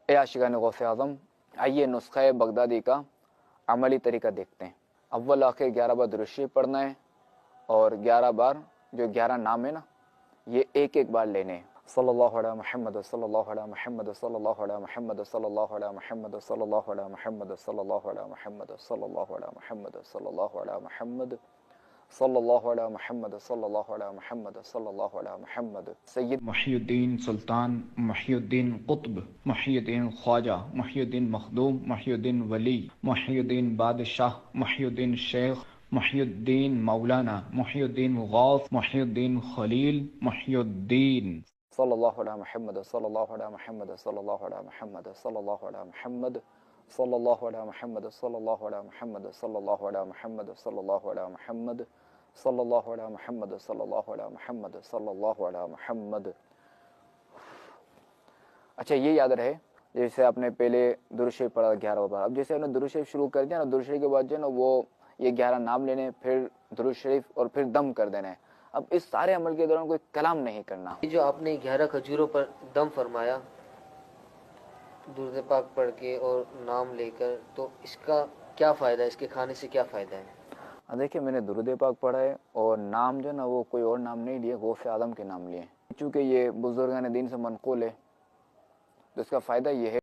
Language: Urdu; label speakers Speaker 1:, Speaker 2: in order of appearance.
Speaker 1: اے عاشقان غوث اعظم، آئیے نسخہ بغدادی کا عملی طریقہ دیکھتے ہیں۔ اول آخر 11 بار درود شریف پڑھنا ہے، اور 11 بار جو 11 نام ہے نا، یہ ایک ایک بار لینے ہیں۔ صلی اللہ علیہ محمد، صلی اللہ علیہ محمد، صلی اللہ علیہ محمد، صلی اللہ علیہ محمد، صلی اللہ علیہ محمد، صلی اللہ علیہ محمد، صلی اللہ علیہ محمد، صلی اللہ علیہ محمد، صلی اللہ علیہ محمد، صلی اللہ علیہ محمد، صلی اللہ علیہ محمد۔ سید محی الدین سلطان، محی الدین قطب، محی الدین خواجہ، محی الدین مخدوم، محی الدین ولی، محی الدین بادشاہ، محی الدین شیخ، محی الدین مولانا، محی الدین غوث، محی الدین خلیل، محی الدین۔ صلی اللہ علیہ محمد، صلی اللہ علیہ محمد، صلی اللہ علیہ محمد، صلی اللہ علیہ محمد، صلی اللہ علیہ محمد، صلی اللہ علیہ محمد، صلی اللہ علیہ محمد، صلی اللہ علیہ محمد، صلی اللہ علیہ محمد، صلی اللہ علیہ محمد، صلی اللہ علیہ محمد۔ اچھا، یہ یاد رہے جیسے آپ نے پہلے درود شریف پڑھا 11 بار، اب جیسے آپ نے درود شریف شروع کر دیا نا، درود شریف کے بعد جو ہے نا وہ یہ 11 نام لینے، پھر درود شریف، اور پھر دم کر دینا ہے۔ اب اس سارے عمل کے دوران کوئی کلام نہیں کرنا۔
Speaker 2: یہ جو آپ نے 11 کھجوروں پر دم فرمایا درود پاک پڑھ کے اور نام لے کر، تو اس کا کیا فائدہ ہے؟ اس کے کھانے سے کیا فائدہ ہے؟
Speaker 1: دیکھیں، میں نے درود پاک پڑھا ہے، اور نام جو ہے نا وہ کوئی اور نام نہیں لیے، غوث اعظم کے نام لیے، چونکہ یہ بزرگان دین سے منقول ہے، تو اس کا فائدہ یہ ہے